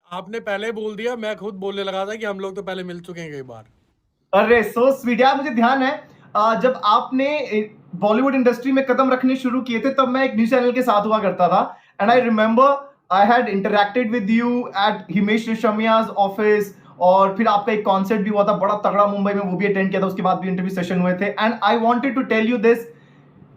आपने पहले बोल दिया, मैं खुद बोलने लगा था कि हम लोग तो पहले मिल चुके हैं कई बार। अरे सो स्वीट यार, मुझे ध्यान है जब आपने बॉलीवुड इंडस्ट्री में कदम रखने शुरू किए थे तब मैं एक न्यूज चैनल के साथ हुआ करता था, and I remember I had interacted with you at Himesh Reshammiya's office, और फिर आपका एक कॉन्सर्ट भी हुआ था बड़ा तगड़ा मुंबई में, वो भी अटेंड किया था, उसके बाद भी इंटरव्यू सेशन हुए थे, and I wanted to tell you this,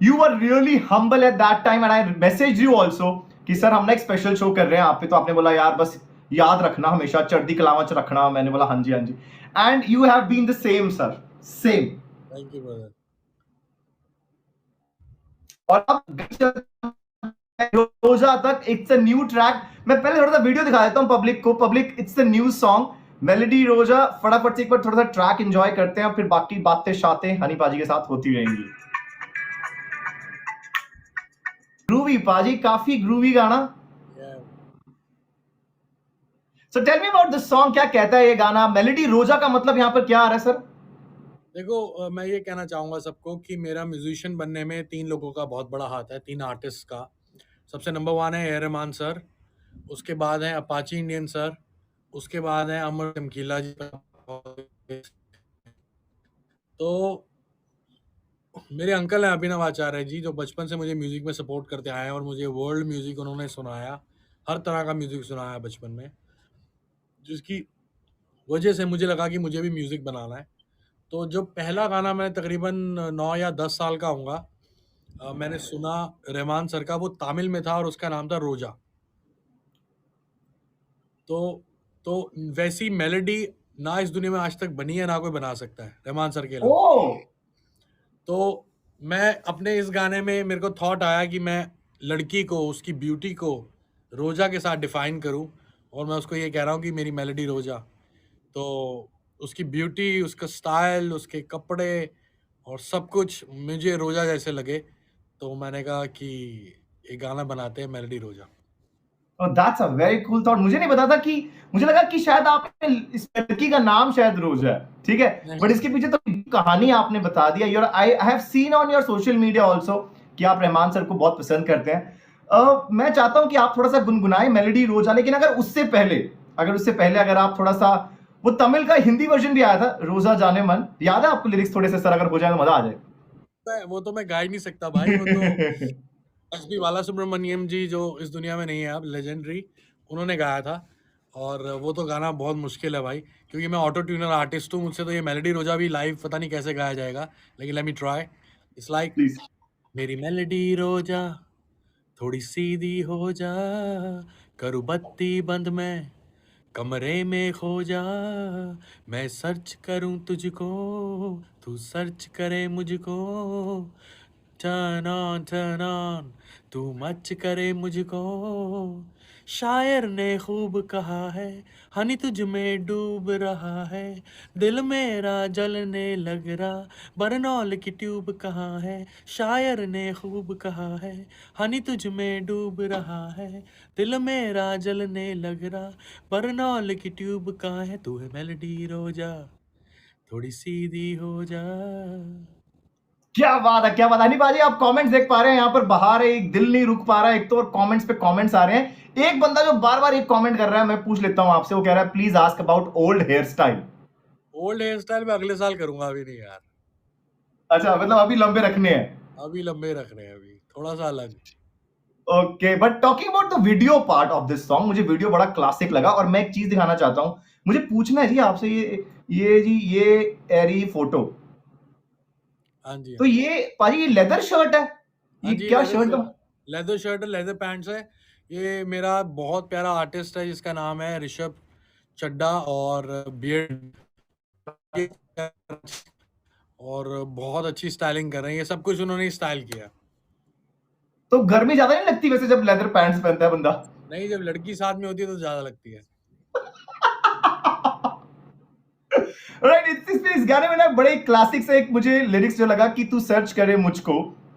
you were really humble at that time, and I message you also कि सर हम ना एक स्पेशल शो कर रहे हैं आप पे, तो आपने बोला यार बस याद रखना हमेशा चढ़ती कलावा च रखना, मैंने बोला हाँ जी हाँ जी, and you have been the same sir, same. Thank you brother. और अब रोजा तक इट्स अ न्यू ट्रैक, मैं पहले थोड़ा सा वीडियो दिखा देता हूं पब्लिक को, public it's a new song melody रोजा, फटाफट से एक बार थोड़ा सा ट्रैक एंजॉय करते हैं, फिर बाकी बातें शातें हनी पाजी के साथ होती रहेंगी। ग्रूवी पाजी, काफी ग्रूवी गाना। So tell me about this song, क्या कहता है ये गाना, मेलेडी रोजा का मतलब यहाँ पर क्या आ रहा है सर? देखो, मैं ये कहना चाहूंगा सबको कि मेरा म्यूजिशियन बनने में 3 लोगों का बहुत बड़ा हाथ है, 3 आर्टिस्ट का। सबसे नंबर 1 है ए आर रहमान सर, उसके बाद है अपाची इंडियन सर, उसके बाद है अमर चमकीला जी। तो मेरे अंकल हैं अभिनव आचार्य जी, जो बचपन से मुझे म्यूजिक में सपोर्ट करते आए हैं और मुझे वर्ल्ड म्यूजिक उन्होंने सुनाया, हर तरह का म्यूजिक सुनाया बचपन में, जिसकी वजह से मुझे लगा कि मुझे भी म्यूजिक बनाना है। तो जो पहला गाना मैं तकरीबन 9 या 10 साल का होऊंगा, मैंने सुना रहमान सर का, वो तमिल में था और उसका नाम था रोजा। तो तो वैसी मेलोडी ना इस दुनिया में आज तक बनी है, ना कोई बना सकता है रहमान सर के ओ, अलावा। तो मैं अपने इस गाने में मेरे को थॉट आया कि मैं लड़की को, उसकी ब्यूटी को रोजा के साथ डिफाइन करूं, और मैं उसको ये कह रहा हूं कि मेरी मेलोडी रोजा। तो उसकी ब्यूटी, उसका स्टाइल, उसके कपड़े और सब कुछ मुझे रोजा जैसे लगे, तो मैंने कहा कि एक गाना बनाते हैं मेलोडी रोजा। That's a very cool thought, मुझे नहीं पता था कि, मुझे लगा कि शायद आपने इस लड़की का नाम शायद रोजा है, ठीक है, बट इसके पीछे तो कहानी आपने बता दिया। Your I have seen on your social media also कि आप रहमान सर को बहुत पसंद करते हैं। मैं चाहता हूं कि आप थोड़ा सा गुनगुनाएं मेलोडी रोजा, लेकिन अगर उससे पहले अगर आप थोड़ा सा, वो तमिल का हिंदी वर्जन भी आया था रोजा जाने मन, याद है आपको लिरिक्स थोड़े से सर, अगर हो जाए तो मजा आ वो तो मैं गा ही नहीं सकता भाई, वो तो जाए। एस पी बाला सुब्रमण्यम जी, जो इस दुनिया में नहीं है अब, लेजेंडरी, उन्होंने गाया था। और वो तो गाना बहुत मुश्किल है भाई, क्योंकि मैं ऑटो ट्यूनर आर्टिस्ट हूँ, मुझसे तो ये मेलोडी रोजा भी लाइव पता नहीं कैसे गाया जाएगा, लेकिन let me try. It's like, please. मेरी मेलोडी रोजा थोड़ी सीधी हो जा, करूँ बत्ती बंद मैं कमरे में खो जा, मैं सर्च करूं तुझको, तू सर्च करे मुझको, टर्न ऑन, तू मच करे मुझको। शायर ने खूब कहा है, हनी तुझ में डूब रहा है, दिल मेरा जलने लग रहा, बरनौल की ट्यूब कहाँ है। शायर ने खूब कहा है, हनी तुझ में डूब रहा है, दिल मेरा जलने लग रहा, बरनौल की ट्यूब कहाँ है। तू है मेलोडी रोजा, थोड़ी सीधी हो जा। क्या बात है, क्या बात है हनी बाजी, आप कमेंट्स देख पा रहे हैं यहाँ पर, बहार है, एक दिल नहीं रुक पा रहा है, एक तो और कमेंट्स पे कमेंट्स आ रहे हैं। एक बंदा जो बार बार एक कमेंट कर रहा है, मैं पूछ लेता हूं आपसे, वो कह रहा है please ask about old hairstyle. Old hairstyle में अगले साल करूंगा, अभी नहीं यार। अच्छा, मतलब अभी लंबे रखने हैं। अभी लंबे रख रहे हैं, अभी थोड़ा सा अलग। Okay, but talking about the video part of this song, मुझे वीडियो बड़ा क्लासिक लगा, और मैं एक चीज दिखाना चाहता हूं, मुझे पूछना है जी आपसे, ये एरी फोटो, हाँ जी, तो हाँ। ये पाजी ये लेदर शर्ट है, हाँ ये जी, क्या शर्ट का? लेदर शर्ट और लेदर पैंट्स है। ये मेरा बहुत प्यारा आर्टिस्ट है जिसका नाम है ऋषभ चड्डा, और बियर्ड, और बहुत अच्छी स्टाइलिंग कर रहे हैं, ये सब कुछ उन्होंने स्टाइल किया। तो गर्मी ज्यादा नहीं लगती वैसे जब लेदर पैंट्स पहनता है बंदा? नहीं, जब लड़की साथ में होती है तो ज्यादा लगती है। राइट, इस गाने में ना बड़े क्लासिक से एक मुझे लिरिक्स जो लगा कि तू सर्च करे मुझको,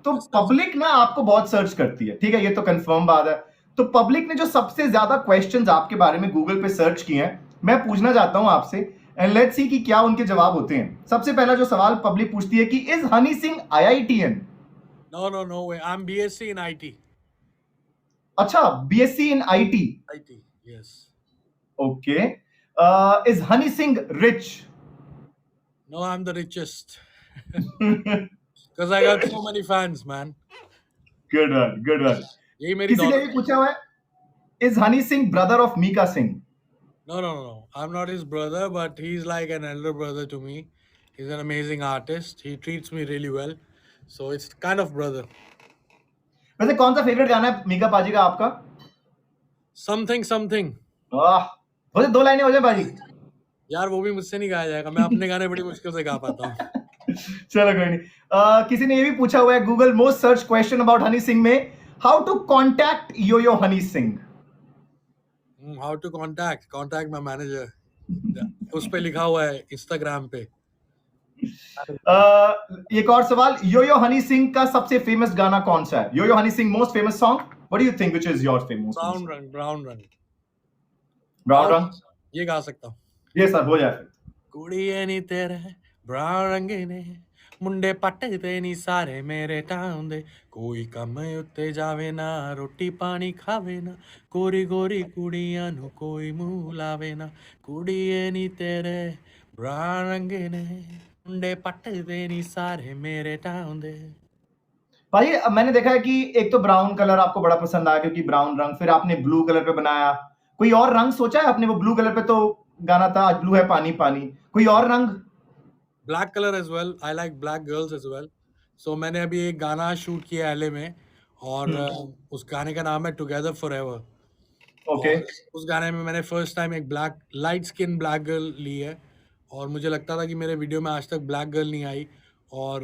तो मैं सर्च पब्लिक ना आपको बहुत सर्च करती है, ठीक है, ये तो कंफर्म बात है। तो पब्लिक ने जो सबसे ज्यादा क्वेश्चंस आपके बारे में गूगल पे सर्च किए हैं, मैं पूछना चाहता हूं आपसे, एंड लेट्स सी कि क्या उनके जवाब होते हैं। सबसे पहला जो सवाल पब्लिक पूछती है कि is Honey Singh IITian? No way, I am BSc in IT. अच्छा, BSc in IT. IT, yes. Okay. Is Honey Singh rich? No, I'm the richest. Because I got so many fans, man. Good one, good one. यही मेरी किसी ने भी दौलत है. पूछा हुआ है, is Honey Singh brother of Mika Singh? No, no, no, no. I'm not his brother, but he's like an elder brother to me. He's an amazing artist. He treats me really well. So it's kind of brother. वैसे कौन सा favourite गाना है मीका पाजी का आपका? Something, something. वाह, मुझे 2 लाइनें हो जाए पाजी. यार वो भी मुझसे नहीं गाया जाएगा. मैं अपने गाने बड़ी मुश्किल से गा पाता हूँ. चलो कोई नहीं. किसी ने ये भी पूछा हुआ है, Google most search question about Honey Singh में, how to contact yo Honey Singh? How to contact my manager. उस पे लिखा हुआ है Instagram पे. एक और सवाल, यो हनी सिंह का सबसे फेमस गाना कौन सा है? Yo Honey Singh most famous song, what do you think which is your famous? Brown Run, Brown Run. Brown रंग. ये गा सकता हूँ. ये सर हो जाए. ਕੁੜੀਏ ਨੀ ਤੇਰੇ ਬਰਾਉਨ ਰੰਗੇ ਨੇ ਮੁੰਡੇ ਪੱਟਦੇ ਨੀ ਸਾਰੇ ਮੇਰੇ ਟਾਉਂ ਦੇ ਕੋਈ ਕੰਮ ਉੱਤੇ ਜਾਵੇ ਨਾ ਰੋਟੀ ਪਾਣੀ ਖਾਵੇ ਨਾ ਗੋਰੀ ਗੋਰੀ ਕੁੜੀਆਂ ਨੂੰ ਕੋਈ ਮੂੰਹ ਲਾਵੇ ਨਾ ਕੁੜੀਏ ਨੀ ਤੇਰੇ ਬਰਾਉਨ ਰੰਗੇ ਨੇ ਮੁੰਡੇ ਪੱਟਦੇ ਨੀ ਸਾਰੇ ਮੇਰੇ ਟਾਉਂ ਦੇ. भाई मैंने देखा है कि एक तो ब्राउन कलर आपको बड़ा पसंद आया क्योंकि ब्राउन रंग, फिर आपने ब्लू कलर पे बनाया. कोई और रंग सोचा है आपने? वो ब्लू कलर पे तो गाना था, आज ब्लू है पानी पानी. कोई और रंग? Black colour as well. I like black girls as well. So मैंने अभी एक गाना शूट किया एलए में और उस गाने का नाम है टुगेदर फॉरएवर. ओके. उस गाने में मैंने फर्स्ट टाइम एक black light skin black girl ली है और मुझे लगता था कि मेरे वीडियो में आज तक ब्लैक गर्ल नहीं आई और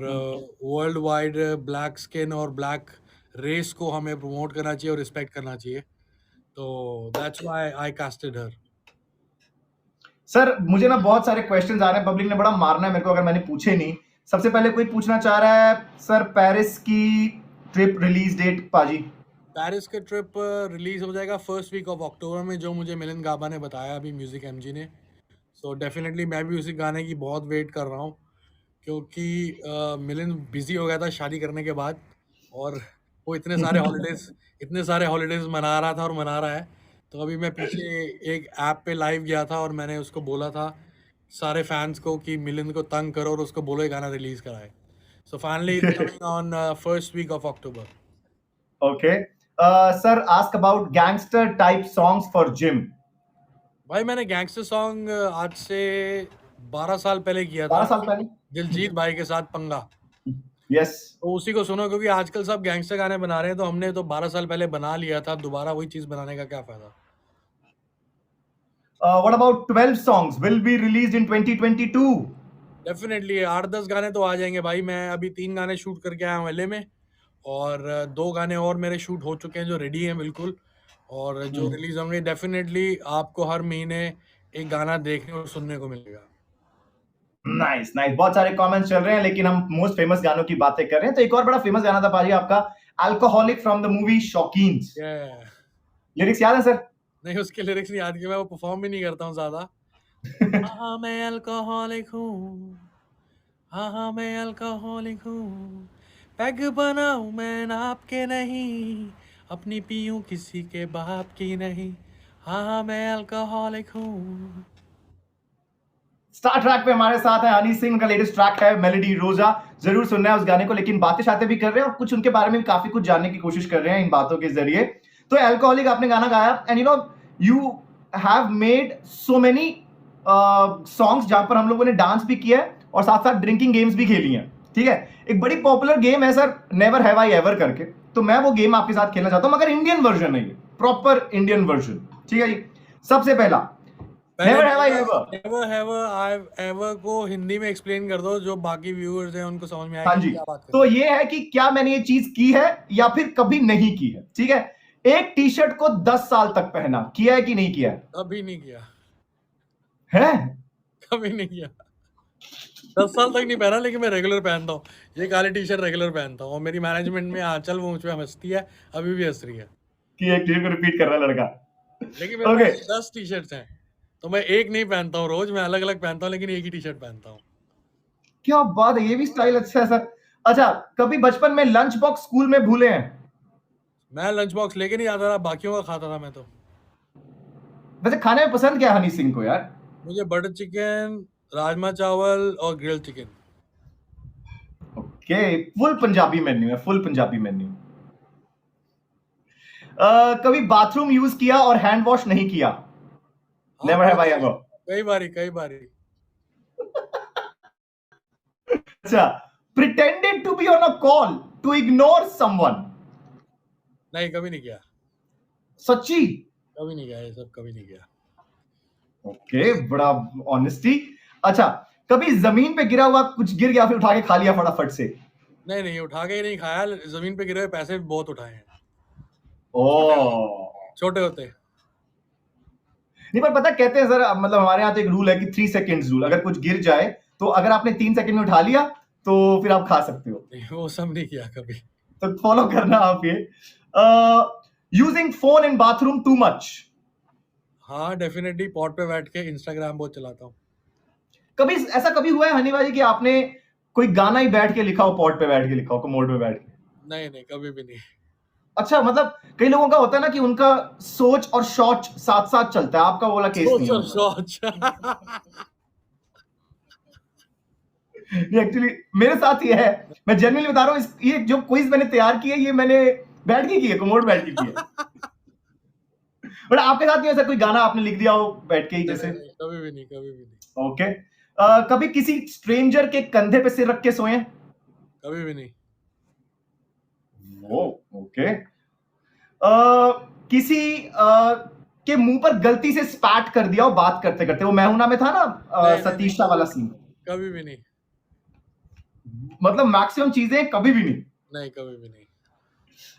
वर्ल्ड वाइड ब्लैक स्किन और ब्लैक रेस को हमें प्रमोट करना चाहिए और रिस्पेक्ट करना चाहिए. तो that's why I casted her. Sir मुझे ना बहुत सारे क्वेश्चंस आ रहे हैं, पब्लिक ने बड़ा मारना है मेरे को अगर मैंने पूछे नहीं. सबसे पहले कोई पूछना चाह रहा है सर, पेरिस की ट्रिप रिलीज डेट पाजी? पेरिस के ट्रिप रिलीज हो जाएगा फर्स्ट वीक ऑफ अक्टूबर में, जो मुझे मिलिंद गाबा ने बताया अभी म्यूजिक एमजी ने. सो डेफिनेटली मैं भी उसी गाने की बहुत वेट कर रहा हूँ क्योंकि मिलिंद बिजी हो गया था शादी करने के बाद और वो इतने सारे हॉलीडेज मना रहा था और मना रहा है. तो अभी मैं पीछे एक ऐप पे लाइव गया था और मैंने उसको बोला था सारे फैंस को कि मिलिंद को तंग करो और उसको बोलो ये गाना रिलीज कराए. So finally it's coming on first week of October. Okay. Sir ask about gangster type songs for gym. भाई मैंने गैंगस्टर सॉन्ग आज से 12 साल पहले किया था. 12 साल पहले? दिलजीत भाई के साथ पंगा. यस. तो उसी को सुनो क्योंकि आजकल सब गैंगस्टर गाने बना रहे हैं तो हमने तो 12 साल पहले बना लिया था, दोबारा वही चीज बनाने का क्या फायदा. What about 12 songs will be released in 2022? Definitely 8-10 गाने तो आ जाएंगे भाई. मैं अभी 3 गाने शूट करके आया हूँ एलए में और 2 गाने और मेरे शूट हो चुके हैं जो रेडी हैं बिल्कुल और जो रिलीज होंगे. डेफिनेटली आपको हर महीने एक गाना देखने और सुनने को मिलेगा. Nice nice. बहुत सारे कमेंट्स चल रहे हैं लेकिन हम मोस्ट फेमस गानों की बातें कर रहे हैं. तो एक और बड़ा फेमस गाना था पाजी आपका, alcoholic from the movie Shaukeens. Lyrics याद है सर? नहीं उसके लिरिक्स नहीं याद कि मैं वो परफॉर्म भी नहीं करता हूँ ज्यादा. हाँ मैं अल्कोहलिक हूँ, हाँ मैं अल्कोहलिक हूँ, पैग बनाऊं मैं नाप के नहीं, अपनी पीऊं किसी के बाप की नहीं, हाँ मैं अल्कोहलिक हूँ. स्टार ट्रैक पे हमारे साथ है हनी सिंह. उनका लेटेस्ट ट्रैक है मेलोडी रोजा. जरूर सुनना है उस गाने को. लेकिन बातें शातें भी कर रहे हैं और कुछ उनके बारे में भी काफी कुछ जानने की कोशिश कर रहे हैं इन बातों के जरिए. तो अल्कोहलिक आपने गाना गाया and you have made so many songs जहां पर हम लोगों ने डांस भी किया है और साथ साथ ड्रिंकिंग गेम्स भी खेली हैं. ठीक है. एक बड़ी पॉपुलर गेम है sir, never have I ever करके. तो मैं वो गेम आपके साथ खेलना चाहता हूं मगर इंडियन वर्जन नहीं है, प्रॉपर इंडियन वर्जन. ठीक है जी. सबसे पहला नेवर हैव आई एवर को हिंदी में एक्सप्लेन कर दो जो बाकी व्यूअर्स हैं उनको समझ में आए. हाँ जी. तो ये है कि क्या मैंने ये चीज की है या फिर कभी नहीं की है. ठीक है. एक टी शर्ट को 10 साल तक पहना, किया है कि नहीं किया है? कभी नहीं किया है. कभी नहीं किया. 10 साल तक नहीं पहना लेकिन मैं रेगुलर पहनता हूँ. ये काली टी शर्ट रेगुलर पहनता हूँ और मेरी मैनेजमेंट में आंचल वो मुझ पे हंसती है, अभी भी हंस रही है कि एक टी शर्ट को रिपीट कर रहा है लड़का. लेकिन मेरे पास 10 टी शर्ट्स हैं तो मैं एक नहीं पहनता हूँ रोज, मैं अलग अलग पहनता हूँ लेकिन एक ही टी शर्ट पहनता हूँ. क्या बात है. ये भी स्टाइल अच्छा है सर. अच्छा, कभी बचपन में लंच बॉक्स स्कूल में भूले हैं? मैं लंच बॉक्स लेके नहीं आता था, बाकियों का खाता था मैं तो. वैसे खाने में पसंद क्या है हनी सिंह को यार? मुझे बटर चिकन, राजमा चावल और grilled chicken. Okay, full Punjabi menu है, फुल पंजाबी मेन्यू। कभी बाथरूम यूज किया और हैंड वॉश नहीं किया? हाँ, नेवर हैव आई एवर। कई बारी कई बारी। अच्छा, pretended to be on a call to ignore someone? नहीं, कभी नहीं किया। सच्ची? कभी नहीं किया, ये सब कभी नहीं किया। ओके, बड़ा ऑनेस्टी। अच्छा, कभी जमीन पे गिरा हुआ कुछ गिर गया फिर उठा के खा लिया फटाफट से? नहीं नहीं, उठा के ही नहीं खाया, जमीन पे गिरे हुए पैसे भी बहुत उठाए हैं ओ, छोटे होते। नहीं पर पता कहते हैं सर, मतलब हमारे यहाँ तो एक रूल है कि 3 सेकेंड्स रूल, अगर कुछ गिर जाए तो अगर आपने 3 सेकंड में उठा लिया तो फिर आप खा सकते हो। नहीं, वो सब नहीं किया कभी। तो फॉलो करना आप ये। Using phone in bathroom too much? हाँ, डेफिनेटली पॉट पे बैठ के इंस्टाग्राम बहुत चलाता हूँ। कभी ऐसा कभी हुआ है हनी भाई कि आपने कोई गाना ही बैठ के लिखा हो, पॉट पे बैठ के लिखा हो, कमोड पे बैठ के? नहीं नहीं, कभी भी नहीं। अच्छा, मतलब कई लोगों का होता है ना कि उनका सोच और शौच साथ साथ चलता है, आपका वो वाला केस नहीं है। सोच एक्चुअली मेरे साथ ये है, मैं जेन्युइनली बता रहा हूँ, ये जो क्विज मैंने तैयार की है ये मैंने बैठ के की है, कमोड बैठ के की है। बट आपके साथ नहीं, ऐसा कोई गाना आपने लिख दिया हो बैठ के ही जैसे? नहीं, कभी भी नहीं, कभी भी नहीं। ओके। कभी किसी स्ट्रेंजर के कंधे पे सिर रख के सोए? कभी भी नहीं। वो ओके। किसी के मुंह पर गलती से स्पैट कर दिया हो बात करते करते, वो मैं हूं ना में था ना, नहीं, सतीश वाला सीन? कभी भी नहीं। मतलब मैक्सिमम चीजें कभी भी नहीं। नहीं, कभी भी नहीं।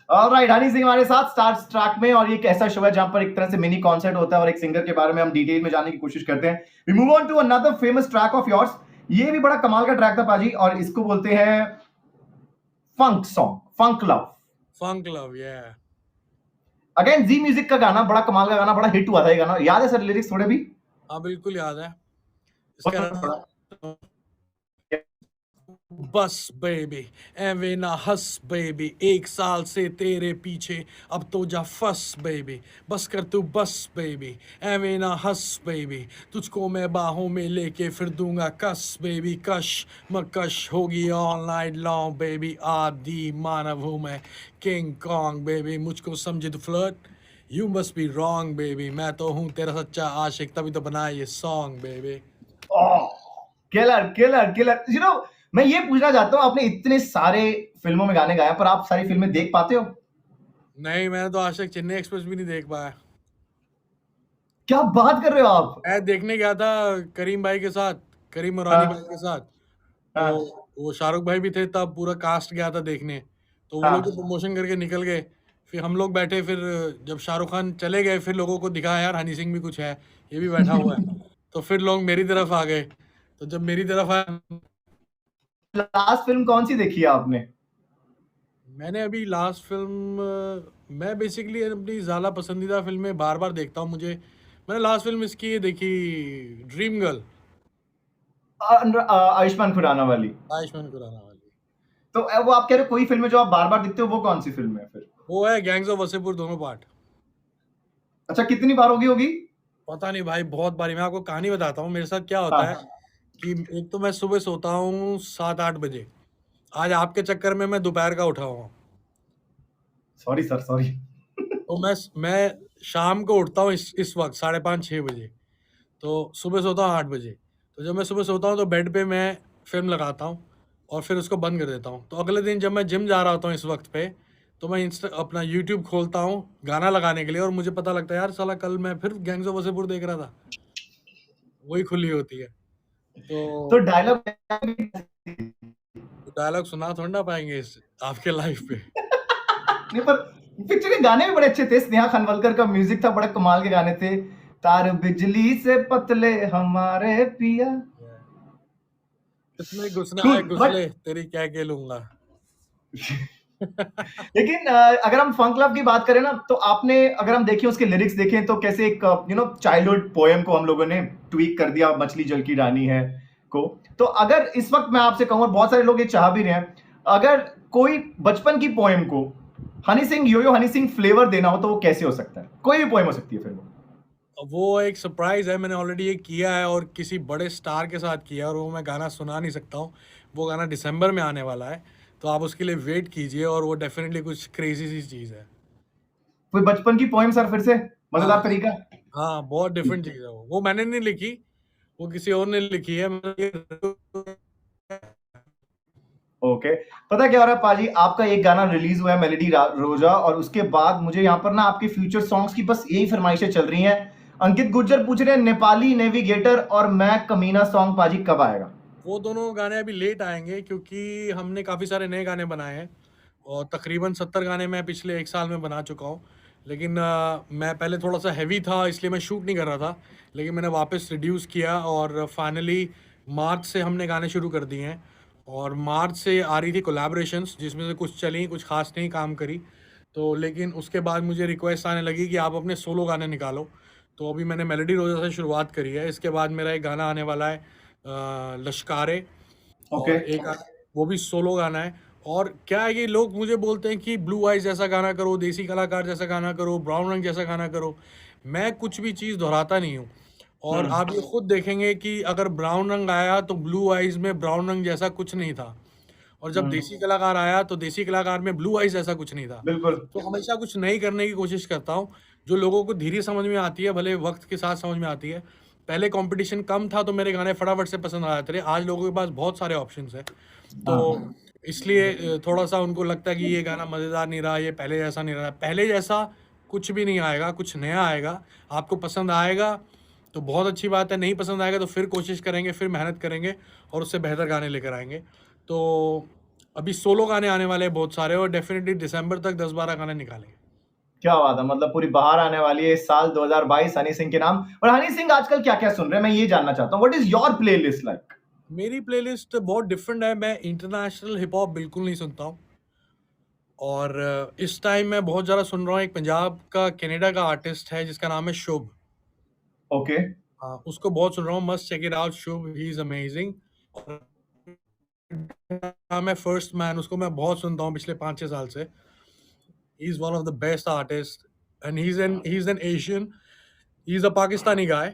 ऑलराइट, हनी सिंह हमारे साथ स्टार ट्रैक में, और ये एक ऐसा शो है जहां पर एक तरह से मिनी कॉन्सर्ट होता है और एक सिंगर के बारे में हम डिटेल में जानने की कोशिश करते हैं। We move on to another famous track of yours. ये भी बड़ा कमाल का ट्रैक था पाजी, और इसको बोलते हैं फंक सॉन्ग, फंक लव। फंक लव, या अगेन जी म्यूजिक का गाना, बड़ा कमाल का गाना, बड़ा हिट हुआ था ये गाना। याद है सर लिरिक्स थोड़े भी? हाँ, बिल्कुल याद है। इसका बस बेबी, एवे ना हंस बेबी, एक साल से तेरे पीछे, अब तो जा फंस बेबी, बस कर तू बस बेबी, एवे ना हंस बेबी, तुझको मैं बाहों में लेके फिर दूंगा कस बेबी, कश मकश होगी ऑल नाइट लॉन्ग बेबी, आदि मानव हूँ मैं, किंग कॉन्ग बेबी, मुझको समझे तू flirt, you must be wrong baby, मैं तो हूँ तेरा सच्चा आशिक, तभी तो बनाया ये song baby. Killer killer killer. You know, मैं ये पूछना चाहता हूँ, आपने इतने सारे फिल्मों में गाने गाए पर आप सारी फिल्में देख पाते हो? नहीं, मैंने तो आज तक चेन्नई एक्सप्रेस भी नहीं देख पाया। क्या बात कर रहे हो आप? मैं देखने गया था करीम भाई के साथ, करीम मुरानी भाई के साथ, तो वो शाहरुख भाई भी थे, तब पूरा कास्ट गया था देखने, तो वो लोग तो प्रमोशन करके निकल गए, फिर हम लोग बैठे, फिर जब शाहरुख खान चले गए फिर लोगों को दिखाया यार हनी सिंह भी कुछ है, ये भी बैठा हुआ है, तो फिर लोग मेरी तरफ आ गए, तो जब मेरी तरफ आया, लास्ट फिल्म कौन सी देखी है आपने? मैंने अभी लास्ट फिल्म, मैं बेसिकली अपनी ज़्यादा पसंदीदा फिल्में बार बार देखता हूँ, मैंने लास्ट फिल्म इसकी देखी, ड्रीम गर्ल, आयुष्मान खुराना वाली? आयुष्मान खुराना वाली। तो वो आप कह रहे हो कोई फिल्म जो आप बार बार देखते हो, वो कौन सी फिल्म है फिर? वो है गैंग्स ऑफ वसेपुर, दोनों पार्ट। अच्छा, कितनी बार होगी? पता नहीं भाई, बहुत बारी। मैं आपको कहानी बताता हूँ मेरे साथ क्या होता है कि एक तो मैं सुबह सोता हूँ 7-8 बजे, आज आपके चक्कर में मैं दोपहर का उठा हुआ हूँ, सॉरी सर, सॉरी। तो मैं शाम को उठता हूँ इस वक्त 5:30-6 बजे, तो सुबह सोता हूँ 8 बजे, तो जब मैं सुबह सोता हूँ तो बेड पे मैं फिल्म लगाता हूँ और फिर उसको बंद कर देता हूँ, तो अगले दिन जब मैं जिम जा रहा होता हूँ इस वक्त पे, तो मैं अपना यूट्यूब खोलता हूँ गाना लगाने के लिए, और मुझे पता लगता है यार साला कल मैं फिर गैंग्स ऑफ वसेपुर देख रहा था, वही खुली होती है। तो डायलॉग सुना थोड़ी ना पाएंगे इस आपके लाइफ पे। नहीं, पर पिक्चर के गाने भी बड़े अच्छे थे, स्नेहा खनवलकर का म्यूजिक था, बड़े कमाल के गाने थे। तार बिजली से पतले हमारे पिया, इसमें घुसना है घुसले, तेरी क्या के लूंगा। लेकिन अगर हम फंक लव की बात करें ना, तो आपने, अगर हम देखें उसके लिरिक्स देखें तो कैसे एक चाइल्डहुड पोएम को हम लोगों ने ट्वीक कर दिया, मछली जल की रानी है को। तो अगर इस वक्त मैं आपसे कहूँ, और बहुत सारे लोग ये चाह भी रहे हैं, अगर कोई बचपन की पोएम को हनी सिंह, योयो हनी सिंह फ्लेवर देना हो तो वो कैसे हो सकता है? कोई भी पोएम हो सकती है फिर वो। वो एक सरप्राइज है, मैंने ऑलरेडी ये किया है और किसी बड़े स्टार के साथ किया है, और वो मैं गाना सुना नहीं सकता हूँ। वो गाना दिसंबर में आने वाला है, तो आप उसके लिए वेट कीजिए, और वो डेफिनेटली कुछ क्रेजी सी चीज़ है। कोई बचपन की पोएम सर फिर से हाँ, मजेदार तरीका। हाँ, बहुत डिफरेंट चीज़ है वो मैंने नहीं लिखी, वो किसी और ने लिखी है। ओके, पता क्या हो रहा है पाजी, आपका एक गाना रिलीज हुआ है मेलोडी रोजा, और उसके बाद मुझे यहाँ पर ना आपके फ्यूचर सॉन्ग्स की बस यही फरमाइशें चल रही हैं। अंकित गुज्जर पूछ रहे हैं नेपाली नेविगेटर और मैं कमीना सॉन्ग पाजी कब आएगा? वो दोनों गाने अभी लेट आएंगे, क्योंकि हमने काफ़ी सारे नए गाने बनाए हैं, और तकरीबन 70 गाने मैं पिछले 1 साल में बना चुका हूँ। लेकिन मैं पहले थोड़ा सा हैवी था, इसलिए मैं शूट नहीं कर रहा था, लेकिन मैंने वापस रिड्यूस किया, और फाइनली मार्च से हमने गाने शुरू कर दिए हैं। और मार्च से आ रही थी कोलैबोरेशंस, जिसमें से कुछ चली, कुछ खास नहीं काम करी। तो लेकिन उसके बाद मुझे रिक्वेस्ट आने लगी कि आप अपने सोलो गाने निकालो। तो अभी मैंने मेलोडी रोजा से शुरुआत करी है। इसके बाद मेरा एक गाना आने वाला है, लश्कारे, ओके, और एक वो भी सोलो गाना है। और क्या है कि लोग मुझे बोलते हैं कि ब्लू आइज जैसा गाना करो, देसी कलाकार जैसा गाना करो, ब्राउन रंग जैसा गाना करो। मैं कुछ भी चीज़ दोहराता नहीं हूँ, और आप ये खुद देखेंगे कि अगर ब्राउन रंग आया तो ब्लू आइज में ब्राउन रंग जैसा कुछ नहीं था, और जब देसी कलाकार आया तो देसी कलाकार में ब्लू आइज जैसा कुछ नहीं था। बिल्कुल। तो हमेशा कुछ नई करने की कोशिश करता हूँ, जो लोगों को धीरे समझ में आती है, भले वक्त के साथ समझ में आती है। पहले कंपटीशन कम था तो मेरे गाने फटाफट से पसंद आ जाते थे, आज लोगों के पास बहुत सारे ऑप्शंस हैं, तो इसलिए थोड़ा सा उनको लगता है कि ये गाना मज़ेदार नहीं रहा, ये पहले जैसा नहीं रहा। पहले जैसा कुछ भी नहीं आएगा, कुछ नया आएगा, आपको पसंद आएगा तो बहुत अच्छी बात है, नहीं पसंद आएगा तो फिर कोशिश करेंगे, फिर मेहनत करेंगे, और उससे बेहतर गाने लेकर आएंगे। तो अभी सोलो गाने आने वाले हैं बहुत सारे, और डेफिनेटली दिसंबर तक 10-12 गाने निकालेंगे। क्या बात है, मतलब पूरी बहार आने वाली है इस साल 2022 हनी सिंह के नाम। और हनी सिंह आजकल क्या क्या सुन रहे हैं, मैं ये जानना चाहता हूँ। What is your playlist like? मेरी प्लेलिस्ट बहुत डिफरेंट है, मैं इंटरनेशनल हिप हॉप बिल्कुल नहीं सुनता हूँ, और इस टाइम मैं बहुत ज़्यादा सुन रहा हूँ, एक पंजाब का कनाडा का आर्टिस्ट है जिसका नाम है शुभ। ओके, हाँ, उसको बहुत सुन रहा हूँ, must check it out, Shubh, he is amazing. और नाम है फर्स्ट मैन, उसको मैं बहुत सुनता हूँ पिछले 5-6 साल से। He is one of the best artist, and he is an Asian, he is a Pakistani guy,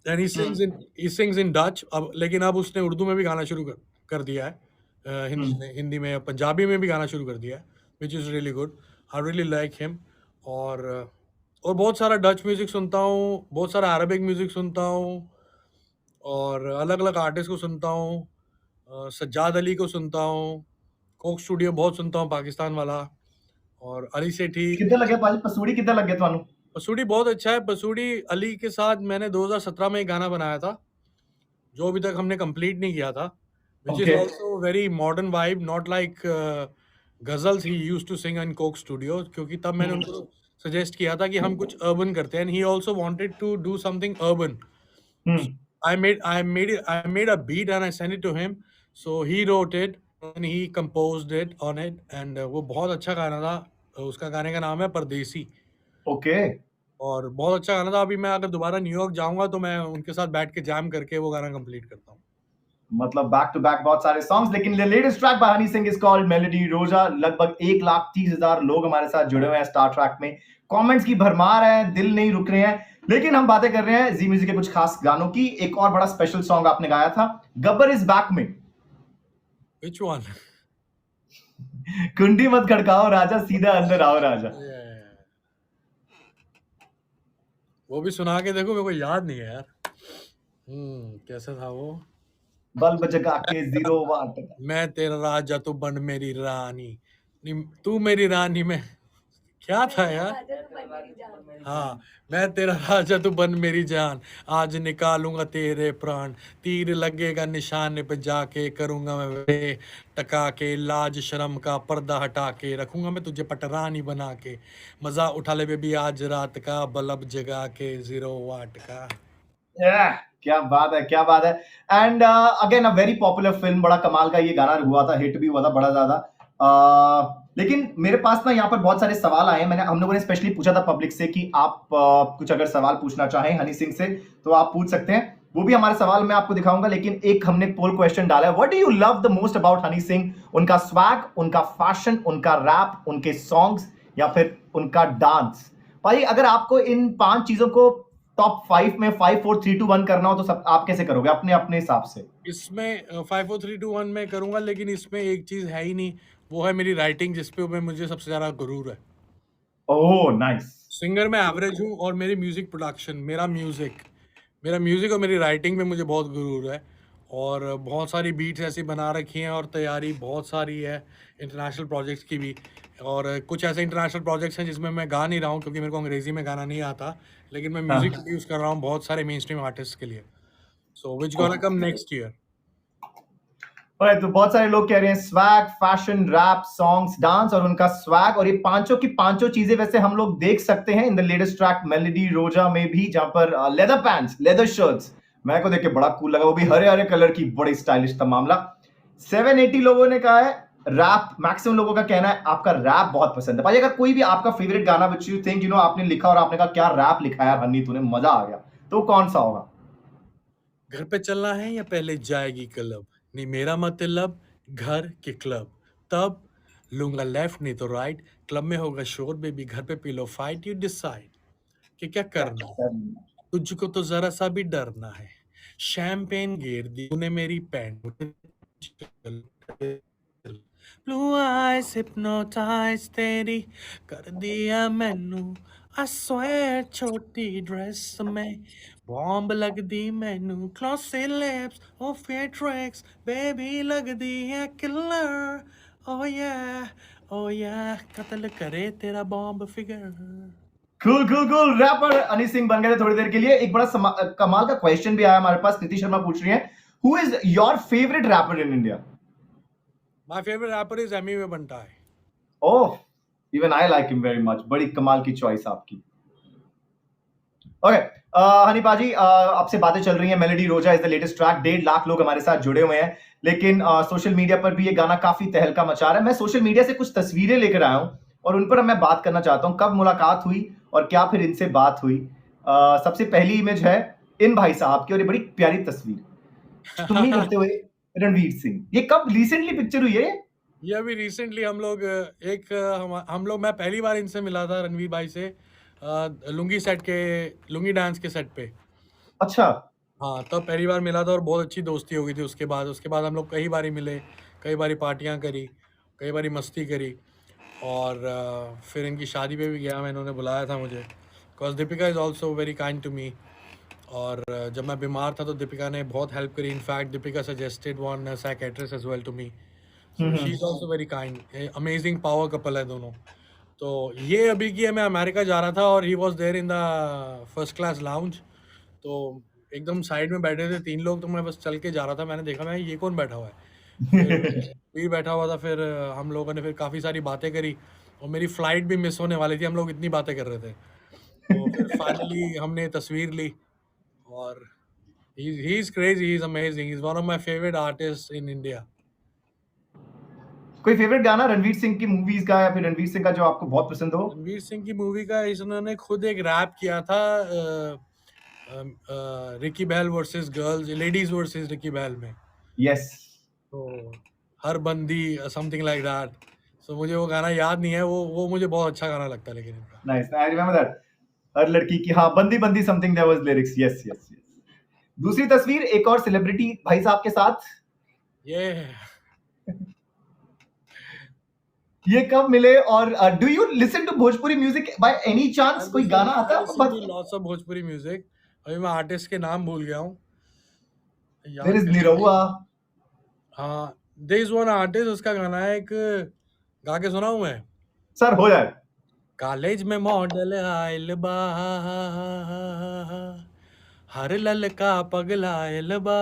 and he sings in Dutch. अब लेकिन अब उसने उर्दू में भी गाना शुरू कर दिया है, हिंदी में, पंजाबी में भी गाना शुरू कर दिया है, which is really good. I really like him. और और बहुत सारा डच म्यूज़िक सुनता हूँ, बहुत सारा अरबिक म्यूज़िक सुनता हूँ, और अलग-अलग आर्टिस्ट को सुनता हूँ। सज्जाद अली को सुनता हूँ, कोक स्टूडियो बहुत सुनता हूँ, पाकिस्तान वाला, और अली सेठी। कितना लगे पाजी, पसूड़ी कितना लगे थानू? पसूड़ी बहुत अच्छा है। पसूड़ी अली के साथ मैंने 2017 में एक गाना बनाया था, जो अभी तक हमने कंप्लीट नहीं किया था, which is okay, also very modern vibe, not like ghazals he used to sing in Coke Studio, क्योंकि तब मैंने उनको सजेस्ट किया था कि हम कुछ urban करते हैं, and he also wanted to do something urban. I made a beat and I sent it to him, so he wrote it and he composed it on it, and वो बहुत अच्छा गाना था। उसका गाने का नाम है परदेसी, ओके। और बहुत अच्छा गाना था। अभी मैं अगर दोबारा न्यूयॉर्क जाऊँगा तो मैं उनके साथ बैठ के जैम करके वो गाना कंप्लीट करता हूँ। मतलब बैक टू बैक बहुत सारे सॉन्ग्स, लेकिन latest track bye Honey Singh is called melody रोजा। लगभग 1,30,000 लोग हमारे साथ जुड़े हुए हैं स्टार ट्रैक में, कमेंट्स की भरमार है, दिल नहीं रुक रहे हैं। लेकिन हम बातें कर रहे हैं जी म्यूजिक के कुछ खास गानों की। एक और बड़ा स्पेशल सॉन्ग आपने गाया था गब्बर इज बैक में। Which one? कुंडी मत खड़काओ राजा, सीधा अंदर आओ राजा। Yeah. वो भी सुना के देखो, मेरे को याद नहीं है यार। कैसा था वो? बल्ब जगा के 0 वाट का। मैं तेरा राजा तू बन मेरी रानी, तू मेरी रानी में, क्या था यार? हाँ, मैं तेरा राजा तू बन मेरी जान, आज निकालूंगा तेरे प्राण, तीर लगेगा निशाने पे जाके, करूंगा मैं वे टका के, लाज शर्म का पर्दा हटा के, रखूंगा मैं तुझे पटरानी बना के, मजा उठा ले बेबी आज रात का, बल्ब जगा के 0 वाट का। क्या बात है, क्या बात है। And again a very popular film, बड़ा कमाल का ये गाना हुआ था, हिट भी हुआ था बड़ा ज्यादा। लेकिन मेरे पास ना यहाँ पर बहुत सारे सवाल आए हैं। हम लोगों ने स्पेशली पूछा था पब्लिक से कि आप कुछ अगर सवाल पूछना चाहें हनी सिंह से तो आप पूछ सकते हैं। वो भी हमारे सवाल मैं आपको दिखाऊंगा, लेकिन एक हमने पोल क्वेश्चन डाला है, what do you love the most about Honey Singh? उनका स्वैग, उनका फैशन, उनका रैप, उनके सॉन्ग्स, या फिर उनका डांस? भाई अगर आपको इन 5 चीजों को टॉप 5 में 5 4 3 2 1 करना हो तो सब आप कैसे करोगे अपने अपने हिसाब से? इसमें 5 4 3 2 1 में करूंगा, लेकिन इसमें एक चीज है ही नहीं, वो है मेरी राइटिंग, जिस पे मुझे सबसे ज्यादा गुरूर है। Oh nice. सिंगर मैं एवरेज हूँ, और मेरी म्यूजिक प्रोडक्शन, मेरा म्यूजिक और मेरी राइटिंग में मुझे बहुत गुरूर है। और बहुत सारी बीट्स ऐसी बना रखी हैं, और तैयारी बहुत सारी है इंटरनेशनल प्रोजेक्ट्स की भी। और कुछ ऐसे इंटरनेशनल प्रोजेक्ट्स हैं जिसमें मैं गा नहीं रहा हूँ, क्योंकि मेरे को अंग्रेजी में गाना नहीं आता, लेकिन मैं म्यूजिक हाँ। प्रोड्यूस कर रहा हूँ बहुत सारे मेन स्ट्रीम आर्टिस्ट के लिए। So which gonna come okay. Next year. तो बहुत सारे लोग कह रहे हैं swag, fashion, rap, songs, dance और उनका स्वैग, और ये पांचों की पांचों चीजें वैसे हम लोग देख सकते हैं in the latest track melody रोजा में भी, जहां पर लेदर पैंट्स, लेदर शर्ट्स, मेरे को देख के बड़ा कूल लगा, वो भी हरे हरे कलर की, बड़ी स्टाइलिश था मामला। 780 लोगों ने कहा है रैप, मैक्सिमम लोगों का कहना है आपका रैप बहुत पसंद है। भाई अगर कोई भी आपका फेवरेट गाना विच यू थिंक आपने लिखा और आपने कहा क्या रैप लिखा यार हन्नी तूने, मजा आ गया, तो कौन सा होगा? घर पे चलना है या पहले जाएगी क्लब? नहीं मेरा मतलब घर के क्लब। तब लूंगा लेफ्ट नहीं तो राइट, क्लब में होगा शोर बेबी, घर पे P low fight, you decide कि क्या करना है। तुझको तो जरा सा भी डरना है, शैंपेन गिर दी तूने मेरी पैंट, ब्लू आइज हिप्नोटाइज तेरी कर दिया मैनू, आई स्वेयर छोटी ड्रेस में बॉम्ब लग दी मैनू, क्लॉसी लिप्स ओ फेयर ट्रैक्स बेबी लग दी है किलर, ओ या कत्ल करे तेरा bomb figure. Cool cool cool, rapper Honey Singh बन गए थे थोड़ी देर के लिए। एक बड़ा कमाल का क्वेश्चन भी आया हमारे पास, नीति शर्मा पूछ रही है who is your favourite rapper in India? My favourite rapper is Emiway Bantai है। Oh, even I like him very much, बड़ी कमाल की चॉइस आपकी। ओके, हनी पाजी, आपसे बातें चल रही हैं, मेलोडी रोजा is the latest track, 1.5 lakh लोग हमारे साथ जुड़े हुए हैं, लेकिन सोशल मीडिया पर भी ये गाना काफी तहलका मचा रहा है। मैं सोशल मीडिया से कुछ तस्वीरें लेकर आया हूं और उन पर मैं बात करना चाहता हूं, कब मुलाकात हुई और क्या फिर इनसे बात हुई। सबसे पहली इमेज है इन भाई साहब की, और ये बड़ी प्यारी तस्वीर, चुन्नी करते हुए रणवीर सिंह। ये कब रिसेंटली पिक्चर हुई है ये? ये अभी रिसेंटली हम लोग हम लोग मैं पहली बार इनसे मिला था रणवीर भाई से, लुंगी डांस के सेट पे। अच्छा। हाँ, तब पहली बार मिला था और बहुत अच्छी दोस्ती हो गई थी। उसके बाद हम लोग कई बारी मिले, कई बारी पार्टियाँ करी, कई बारी मस्ती करी, और फिर इनकी शादी पे भी गया मैं, इन्होंने बुलाया था मुझे, because Deepika is also very kind to me. और जब मैं बीमार था तो दीपिका ने बहुत हेल्प करी, in fact Deepika suggested one psychiatrist as well to me, so she is also very kind, amazing power couple है दोनों। तो ये अभी की है, मैं अमेरिका जा रहा था और he was there in the first class lounge, तो एकदम साइड में बैठे थे 3 लोग, तो मैं बस चल के जा रहा था, मैंने देखा मैं ये कौन बैठा हुआ है, फिर वीर बैठा हुआ था, फिर हम लोगों ने फिर काफ़ी सारी बातें करी, और मेरी फ़्लाइट भी मिस होने वाली थी, हम लोग इतनी बातें कर रहे थे, तो फिर फाइनली हमने तस्वीर ली। और he is crazy, he is amazing, he is one of my favourite artist in India. कोई फेवरेट गाना रणवीर सिंह की मूवीज का या फिर रणवीर सिंह का जो आपको बहुत पसंद हो? रणवीर सिंह की मूवी का इन्होंने खुद एक रैप किया था, Ricky Bahl versus girls, ladies versus Ricky Bahl में, यस। तो हर बंदी समथिंग लाइक दैट। सो मुझे वो गाना याद नहीं है, वो मुझे बहुत अच्छा गाना लगता है लेकिन इनका। Nice, I remember that. हर लड़की की, हाँ, बंदी बंदी something there was lyrics, yes yes yes. दूसरी तस्वीर एक और सेलिब्रिटी भाई साहब के साथ, ये ये कब मिले? और do you listen to Bhojpuri music by any chance? कोई गाना आता आई है आपको? Listen to lots of Bhojpuri music. अभी मैं आर्टिस्ट के नाम भूल गया हूँ, देयर याद इज करके निरहुआ। हाँ, देयर इज वन आर्टिस्ट, उसका गाना है एक, गा के सुनाऊं मैं? सर हो जाए। कॉलेज में मॉडल आयल बा, हर ललका पगलायल बा,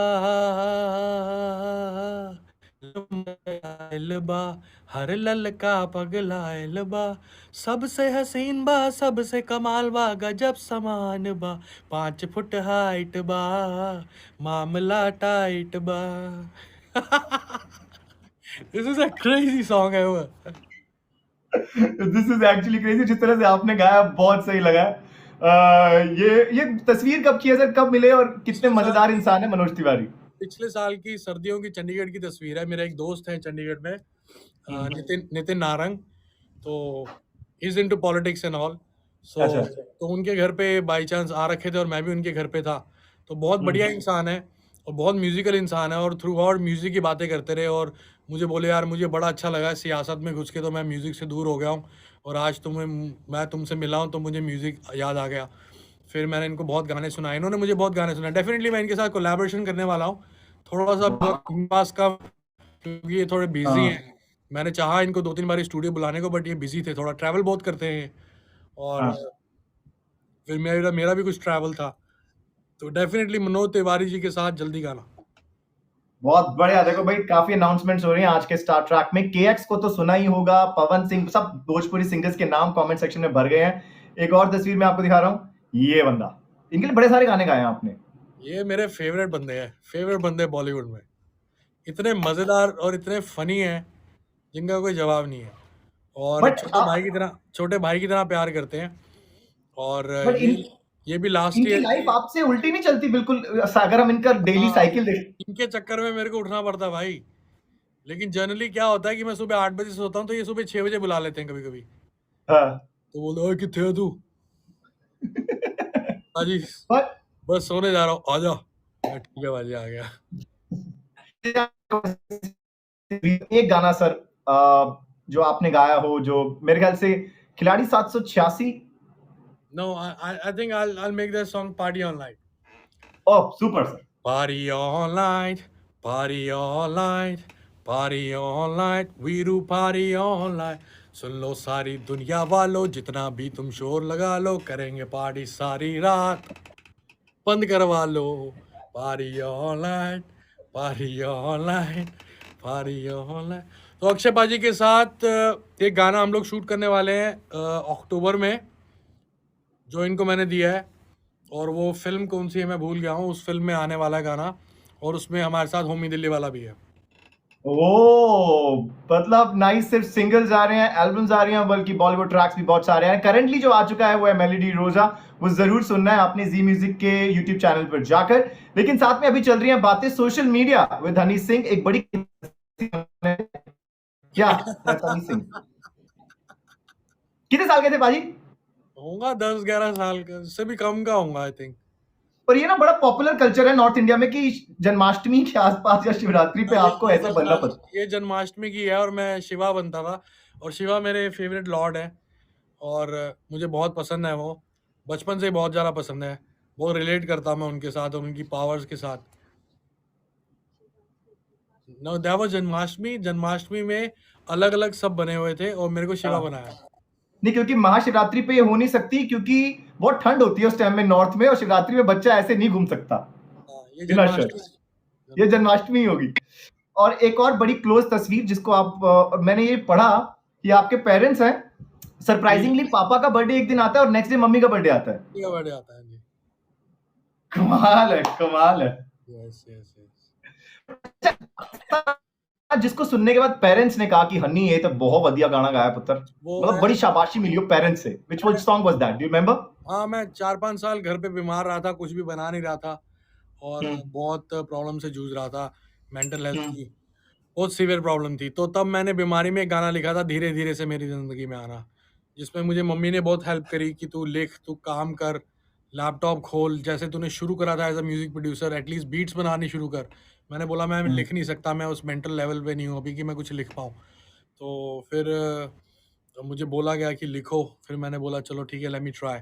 आयल बा, हर ललका पगलायल बा, सबसे हसीन बा, सबसे कमाल बा, गजब समान बा, 5 फुट हाइट बा, मामला टाइट बा। This is a crazy song है वो। दिस इज एक्चुअली क्रेजी, जिस तरह से आपने गाया बहुत सही लगा। ये तस्वीर कब की है सर, कब मिले और कितने पिछले साल मजेदार की इंसान है मनोज तिवारी? पिछले साल की सर्दियों की चंडीगढ़ की तस्वीर है। मेरा एक दोस्त है चंडीगढ़ में, हम्म। नितिन नितिन नारंग, तो is into politics and all, so अच्छा तो उनके घर पे बाई चांस आ रखे थे और मैं भी उनके घर पे था। तो बहुत बढ़िया इंसान है और बहुत म्यूज़िकल इंसान है और थ्रू आउट म्यूज़िक की बातें करते रहे और मुझे बोले यार मुझे बड़ा अच्छा लगा सियासत में घुस के, तो मैं म्यूज़िक से दूर हो गया हूँ और आज मैं तुमसे मिला हूँ तो मुझे म्यूज़िक याद आ गया। फिर मैंने इनको बहुत गाने सुनाए, इन्होंने मुझे बहुत गाने सुनाए। डेफ़िनिटली मैं इनके साथ कोलैबोरेशन करने वाला हूँ। थोड़ा-सा वक़्त इनके पास कम, क्योंकि ये थोड़े बिज़ी हाँ हैं। मैंने चाहा इनको 2-3 बार स्टूडियो बुलाने को, बट ये बिज़ी थे, थोड़ा ट्रैवल बहुत करते हैं और हाँ फिर मेरा मेरा भी कुछ ट्रैवल था। तो डेफ़िनिटली मनोज तिवारी जी के साथ जल्दी गाना। बहुत बढ़िया। देखो भाई, काफी अनाउंसमेंट्स हो रही हैं आज के स्टार ट्रैक में। केएक्स को तो सुना ही होगा, पवन सिंह, सब भोजपुरी सिंगर्स के नाम कमेंट सेक्शन में भर गए हैं। एक और तस्वीर मैं आपको दिखा रहा हूँ, ये बंदा, इनके लिए बड़े सारे गाने गाए हैं आपने। ये मेरे फ़ेवरेट बंदे हैं, फ़ेवरेट बंदे बॉलीवुड में। इतने मज़ेदार और इतने फ़नी हैं, जिनका कोई जवाब नहीं है और बट छोटे भाई की तरह प्यार करते हैं और बट ये भी लास्ट इनकी ईयर लाइफ आपसे उल्टी नहीं चलती बिल्कुल, अगर हम इनका डेली हाँ, साइकिल देखें। इनके चक्कर में मेरे को उठना पड़ता है भाई। लेकिन जनरली क्या होता है कि मैं सुबह 8 बजे सोता हूँ, तो ये सुबह 6 बजे बुला लेते हैं कभी-कभी। हाँ। तो बोलते हैं, "ओए कित्थे है तू?" "हाँ जी, बट बस सोने जा रहा हूँ, आजा।" मैं ठीक है भाई, आ गया। एक गाना सर, जो आपने गाया हो, जो मेरे ख्याल से खिलाड़ी 786। No, I think I'll make that song Party All Night. Oh super sir. Party all night, party all night, party all night, we do party all night. सुन लो सारी दुनिया वालों, जितना भी तुम शोर लगा लो, करेंगे पार्टी सारी रात, बंद करवा लो। Party all night, party all night, party all night. तो अक्षय पाजी के साथ एक गाना हम लोग शूट करने वाले हैं अक्टूबर में, जो इनको मैंने दिया है और वो फिल्म कौन सी है मैं भूल गया हूँ। उस फिल्म में आने वाला है गाना और उसमें हमारे साथ होमी दिल्ली वाला भी है। ओ मतलब नाइस, सिर्फ सिंगल्स आ रहे हैं, एल्बम्स आ रही हैं, बल्कि बॉलीवुड ट्रैक्स भी बहुत सारे हैं। करंटली जो आ चुका है वो है मेलोडी रोजा, वो जरूर सुनना है आपने जी म्यूजिक के यूट्यूब चैनल पर जाकर। लेकिन साथ में अभी चल रही हैं बातें social media with Honey Singh, एक बड़ी क्या हनी सिंह कितने साल के थे पाजी? होगा 10-11 साल का, इससे भी कम का होगा आई थिंक। और ये ना बड़ा पॉपुलर कल्चर है नॉर्थ इंडिया में कि जन्माष्टमी के आसपास या शिवरात्रि पे आपको ऐसा बनना पड़ता। ये जन्माष्टमी की है और मैं शिवा बनता था और शिवा मेरे फेवरेट लॉर्ड है और मुझे बहुत पसंद है वो, बचपन से ही बहुत ज़्यादा पसंद है। बहुत रिलेट करता मैं उनके साथ और उनकी पावर्स के साथ। Know that was Janmashtami. Janmashtami में अलग-अलग सब बने हुए थे और मेरे को शिवा हाँ। बनाया। नहीं, क्योंकि महाशिवरात्रि पे ये हो नहीं सकती, क्योंकि बहुत ठंड होती है उस टाइम में नॉर्थ में, और शिवरात्रि में बच्चा ऐसे नहीं घूम सकता ये बिना शर्ट। जन्माष्टमी। ये जन्माष्टमी होगी। और एक और बड़ी क्लोज तस्वीर जिसको आप मैंने ये पढ़ा कि आपके पेरेंट्स हैं, सरप्राइजिंगली पापा का बर्थडे एक दिन आता है और नेक्स्ट डे मम्मी का बर्थडे आता है। का बर्थडे आता है जी। कमाल है, कमाल है। Yes yes yes. जिसको सुनने के बाद पेरेंट्स ने कहा कि हनी ये तो बहुत बढ़िया गाना गाया पुत्र, वो मतलब बड़ी शाबाशी मिली हो पेरेंट्स से। Which one song was that, do you remember? हाँ, मैं 4-5 साल घर पे बीमार रहा था, कुछ भी बना नहीं रहा था और बहुत प्रॉब्लम से जूझ रहा था, मेंटल हेल्थ की बहुत सीवियर प्रॉब्लम थी। तो तब मैंने बीमारी में एक गाना लिखा था, धीरे-धीरे से मेरी ज़िंदगी में आना, जिसमें मुझे मम्मी ने बहुत हेल्प करी कि तू लिख, तू काम कर, लैपटॉप खोल, जैसे तूने शुरू करा था as a music producer, at least beats बनानी शुरू कर। मैंने बोला मैं लिख नहीं सकता, मैं उस मेंटल लेवल पे नहीं हूँ अभी कि मैं कुछ लिख पाऊँ। तो फिर मुझे बोला गया कि लिखो, फिर मैंने बोला चलो ठीक है, लेट मी ट्राई।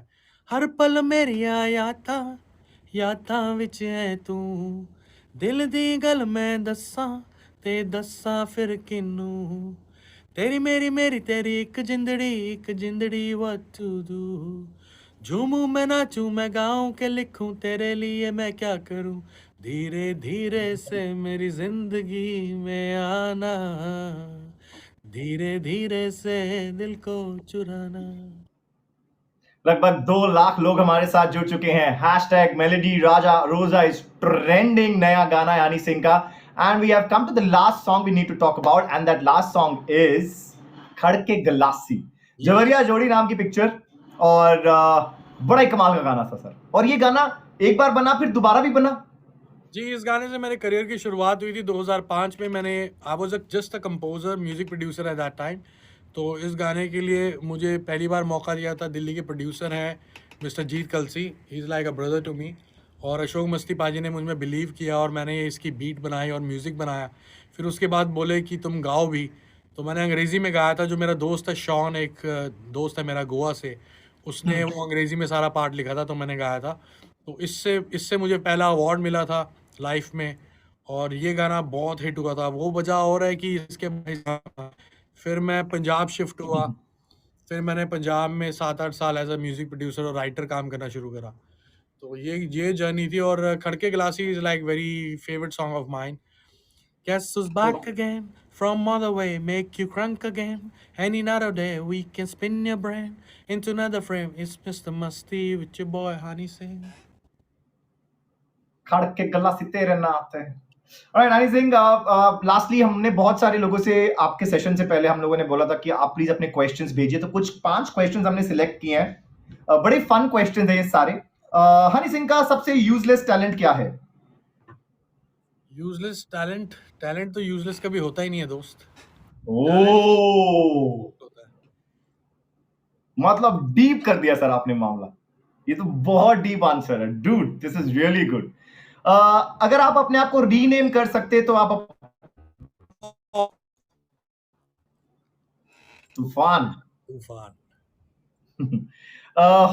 हर पल मेरिया यादां विच है तू, दिल दी गल मैं दस्सां ते दस्सां फिर किनू, तेरी मेरी तेरी एक जिंदड़ी what to do, झूमूं मैं नाचूं मैं गाऊं के लिखूं तेरे लिए मैं क्या करूं, धीरे धीरे से मेरी जिंदगी में आना, धीरे धीरे से दिल को चुराना। लगभग 2 लाख लोग हमारे साथ जुड़ चुके हैं। हैशटैग मेलोडी राजा रोजा इज ट्रेंडिंग, नया गाना यानी सिंह का। And we have come to the last song we need to talk about, and that last song is Khadke Glassy, जवरिया जोड़ी नाम की पिक्चर। और बड़ा ही कमाल का गाना था सर। और ये गाना एक बार बना फिर दोबारा भी बना। जी, इस गाने से मेरे करियर की शुरुआत हुई थी 2005 में। I was just a composer, music producer eight that time. तो इस गाने के लिए मुझे पहली बार मौका दिया था, दिल्ली के प्रोड्यूसर हैं mister Jeet Kalsi, he is like a brother to me, और अशोक मस्ती पाजी ने मुझ में बिलीव किया और मैंने ये इसकी बीट बनाई और म्यूज़िक बनाया। फिर उसके बाद बोले कि तुम गाओ भी, तो मैंने अंग्रेज़ी में गाया था। जो मेरा दोस्त है शॉन, एक दोस्त है मेरा गोवा से, उसने वो अंग्रेज़ी में सारा पार्ट लिखा था, तो मैंने गाया था। तो इससे इससे मुझे पहला अवार्ड मिला था लाइफ में, और ये गाना बहुत हिट हुआ था। वो वजह और है कि इसके फिर मैं पंजाब शिफ्ट हुआ, फिर मैंने पंजाब में 7-8 साल एज अ म्यूज़िक प्रोड्यूसर और राइटर काम करना शुरू करा। तो ये जर्नी थी। और Khadke Glassy is like very favourite song of mine. Guess who's back again from other way, make you crunk again. Any another day we can spin your brain into another frame. It's Mr. Musty with your boy Honey Singh. खड़के गला से तेरे नाते। Alright Honey Singh, lastly हमने बहुत सारे लोगों से आपके सेशन से पहले हम लोगों ने बोला था कि आप प्लीज अपने क्वेश्चंस भेजिए, तो कुछ 5 क्वेश्चंस हमने सिलेक्ट किए हैं। बड़े फन क्वेश्चंस हैं ये सारे। हनी सिंह का सबसे यूजलेस टैलेंट क्या है? Useless talent? टैलेंट तो यूजलेस कभी होता ही नहीं है दोस्त। ओह, होता है। मतलब डीप कर दिया सर आपने मामला। ये तो बहुत डीप आंसर है dude, this is really good. अगर आप अपने आप को रीनेम कर सकते तो आप तूफान। तूफान।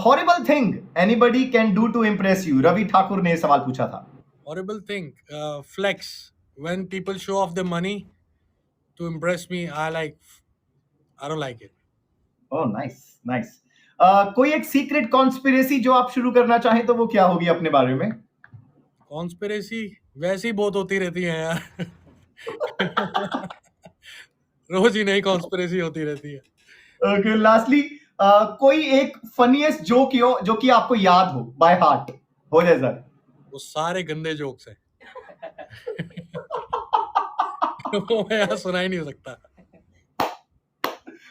Horrible thing anybody can do to impress you, Ravi Thakur ने सवाल पूछा था। Horrible thing, flex. When people show off their money to impress me, I don't like it. Oh nice nice. कोई एक सीक्रेट कॉन्स्पिरेसी जो आप शुरू करना चाहें तो वो क्या होगी अपने बारे में? कॉन्स्पिरेसी वैसे ही बहुत होती रहती है यार। रोज ही नई कॉन्स्पिरेसी होती रहती है। ओके, लास्टली कोई एक फनीएस्ट जोक जो कि आपको याद हो बाय हार्ट, हो जाए सर। वो सारे गंदे जोक्स हैं। वो मैं यहाँ सुना ही नहीं सकता।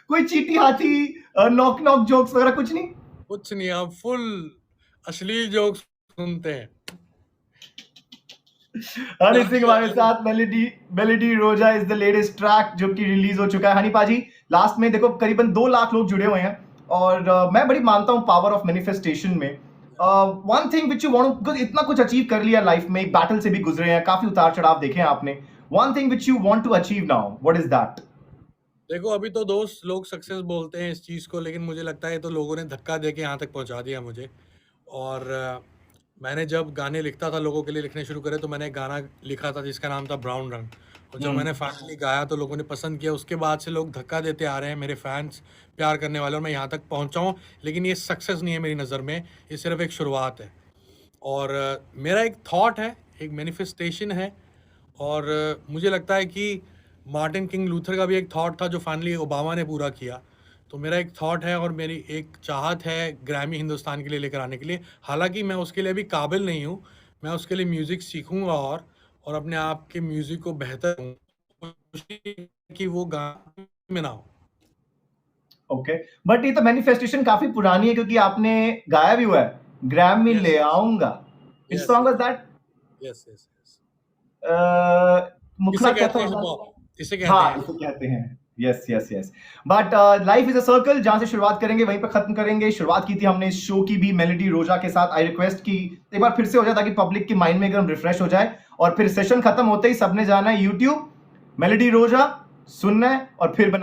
कोई चीटी हाथी नॉक नॉक जोक्स वगैरह कुछ नहीं? कुछ नहीं, आप फुल अश्लील जोक्स सुनते हैं। हनी सिंह हमारे साथ, मेलेडी रोजा इज द लेटेस्ट ट्रैक जो कि रिलीज हो चुका है। हनी पाजी, लास्ट में देखो करीबन 2 लाख लोग जुड़े हुए हैं और मैं बड़ी मानता हूं पावर ऑफ मैनिफेस्टेशन में। One thing which you want, because इतना कुछ अचीव कर लिया लाइफ में, बैटल से भी गुजरे हैं, काफी उतार चढ़ाव देखे हैं आपने। One thing which you want to achieve now, what is that? देखो अभी तो दोस्त लोग सक्सेस बोलते हैं इस चीज़ को, लेकिन मुझे लगता है तो लोगों ने धक्का दे के यहाँ तक पहुँचा दिया मुझे। और मैंने जब गाने लिखता था, लोगों के लिए लिखने शुरू करे, तो मैंने एक गाना लिखा था जिसका नाम था ब्राउन रंग, और जब मैंने फाइनली गाया तो लोगों ने पसंद किया। उसके बाद से लोग धक्का देते आ रहे हैं, मेरे फैंस प्यार करने वाले, और मैं यहाँ तक पहुँचा हूँ। लेकिन ये सक्सेस नहीं है मेरी नज़र में, ये सिर्फ एक शुरुआत है। और मेरा एक थॉट है, एक मैनिफेस्टेशन है, और मुझे लगता है कि मार्टिन किंग लूथर का भी एक थॉट था जो फाइनली ओबामा ने पूरा किया। तो मेरा एक थॉट है और मेरी एक चाहत है ग्रैमी हिंदुस्तान के लिए लेकर आने के लिए। हालांकि मैं उसके लिए अभी काबिल नहीं हूँ, मैं उसके लिए म्यूज़िक सीखूंगा और अपने आप के म्यूज़िक को बेहतर कि वो गाने में ना हो। ओके, बट ये तो मैनिफेस्टेशन काफी पुरानी है क्योंकि आपने गाया भी हुआ है, ग्रैमी ले आऊंगा। इस song was that? Yes yes yes. मुखड़ा इसे क्या कहते हैं था? हिप हॉप, इसे कहते हाँ, हैं। इसे कहते हैं। Yes yes yes. But life is a circle, जहां से शुरुआत करेंगे वहीं पे खत्म करेंगे। शुरुआत की थी हमने इस शो की भी मेलेडी रोजा के साथ। आई रिक्वेस्ट की एक बार फिर से हो जाए ताकि पब्लिक के माइंड में एकदम रिफ्रेश हो जाए, और फिर सेशन खत्म होते ही सबने जाना है यूट्यूब, मेलेडी रोजा सुनना है और फिर